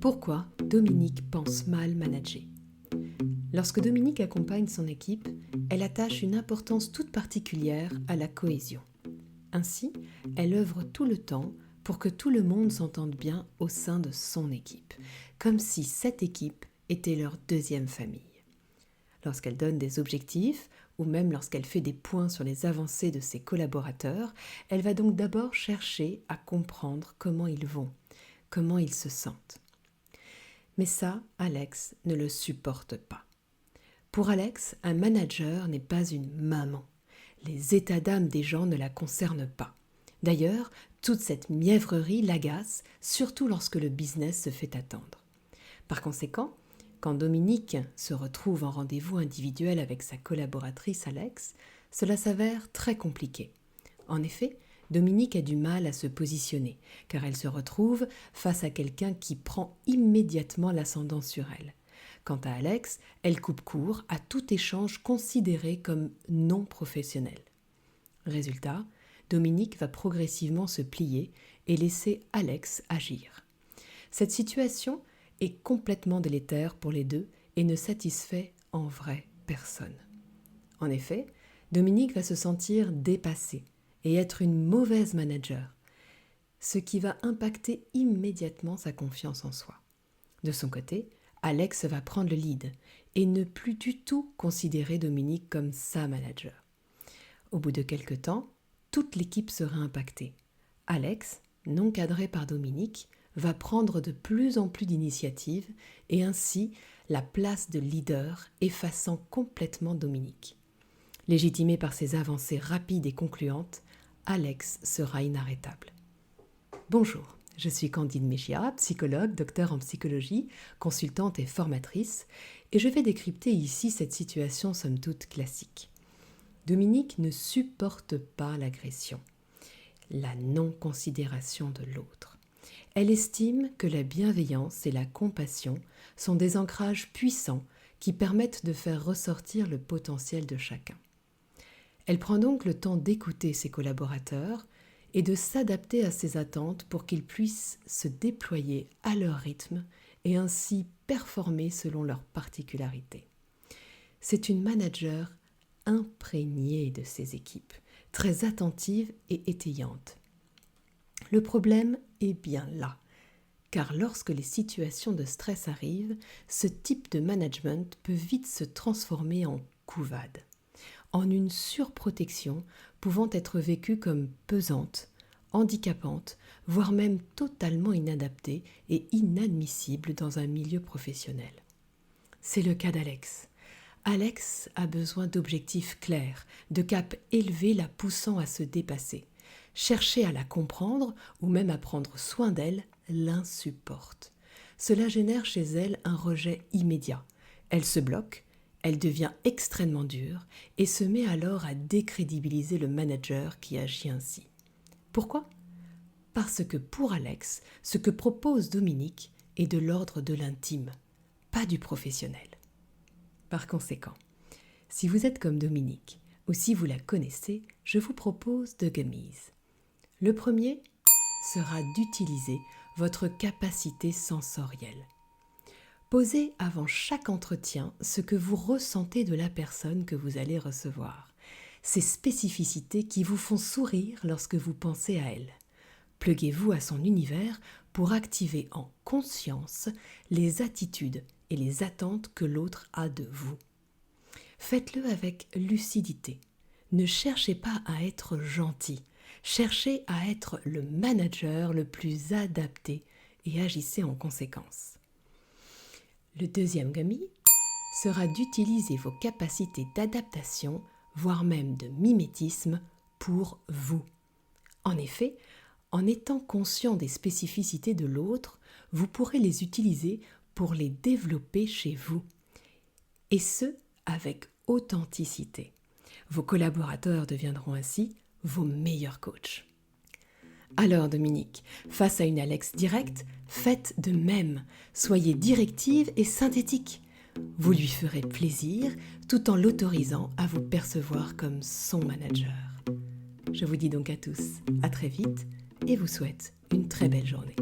Pourquoi Dominique pense mal manager? Lorsque Dominique accompagne son équipe, elle attache une importance toute particulière à la cohésion. Ainsi, elle œuvre tout le temps pour que tout le monde s'entende bien au sein de son équipe, comme si cette équipe était leur deuxième famille. Lorsqu'elle donne des objectifs, ou même lorsqu'elle fait des points sur les avancées de ses collaborateurs, elle va donc d'abord chercher à comprendre comment ils vont, comment ils se sentent. Mais ça, Alex ne le supporte pas. Pour Alex, un manager n'est pas une maman. Les états d'âme des gens ne la concernent pas. D'ailleurs, toute cette mièvrerie l'agace, surtout lorsque le business se fait attendre. Par conséquent, quand Dominique se retrouve en rendez-vous individuel avec sa collaboratrice Alex, cela s'avère très compliqué. En effet, Dominique a du mal à se positionner, car elle se retrouve face à quelqu'un qui prend immédiatement l'ascendant sur elle. Quant à Alex, elle coupe court à tout échange considéré comme non professionnel. Résultat, Dominique va progressivement se plier et laisser Alex agir. Cette situation est complètement délétère pour les deux et ne satisfait en vrai personne. En effet, Dominique va se sentir dépassée et être une mauvaise manager, ce qui va impacter immédiatement sa confiance en soi. De son côté, Alex va prendre le lead et ne plus du tout considérer Dominique comme sa manager. Au bout de quelque temps, toute l'équipe sera impactée. Alex, non cadré par Dominique, va prendre de plus en plus d'initiatives et ainsi la place de leader effaçant complètement Dominique. Légitimé par ses avancées rapides et concluantes, Alex sera inarrêtable. Bonjour, je suis Candide Mejia, psychologue, docteur en psychologie, consultante et formatrice, et je vais décrypter ici cette situation somme toute classique. Dominique ne supporte pas l'agression, la non-considération de l'autre. Elle estime que la bienveillance et la compassion sont des ancrages puissants qui permettent de faire ressortir le potentiel de chacun. Elle prend donc le temps d'écouter ses collaborateurs et de s'adapter à ses attentes pour qu'ils puissent se déployer à leur rythme et ainsi performer selon leurs particularités. C'est une manager imprégnée de ses équipes, très attentive et étayante. Le problème est bien là, car lorsque les situations de stress arrivent, ce type de management peut vite se transformer en couvade, en une surprotection pouvant être vécue comme pesante, handicapante, voire même totalement inadaptée et inadmissible dans un milieu professionnel. C'est le cas d'Alex. Alex a besoin d'objectifs clairs, de caps élevés la poussant à se dépasser. Chercher à la comprendre ou même à prendre soin d'elle l'insupporte. Cela génère chez elle un rejet immédiat. Elle se bloque, elle devient extrêmement dure et se met alors à décrédibiliser le manager qui agit ainsi. Pourquoi ? Parce que pour Alex, ce que propose Dominique est de l'ordre de l'intime, pas du professionnel. Par conséquent, si vous êtes comme Dominique ou si vous la connaissez, je vous propose deux gummies. Le premier sera d'utiliser votre capacité sensorielle. Posez avant chaque entretien ce que vous ressentez de la personne que vous allez recevoir, ces spécificités qui vous font sourire lorsque vous pensez à elle. Pluguez-vous à son univers pour activer en conscience les attitudes et les attentes que l'autre a de vous. Faites-le avec lucidité. Ne cherchez pas à être gentil. Cherchez à être le manager le plus adapté et agissez en conséquence. Le deuxième gummy sera d'utiliser vos capacités d'adaptation, voire même de mimétisme, pour vous. En effet, en étant conscient des spécificités de l'autre, vous pourrez les utiliser pour les développer chez vous. Et ce, avec authenticité. Vos collaborateurs deviendront ainsi vos meilleurs coachs. Alors Dominique, face à une Alex directe, faites de même. Soyez directive et synthétique. Vous lui ferez plaisir tout en l'autorisant à vous percevoir comme son manager. Je vous dis donc à tous, à très vite et vous souhaite une très belle journée.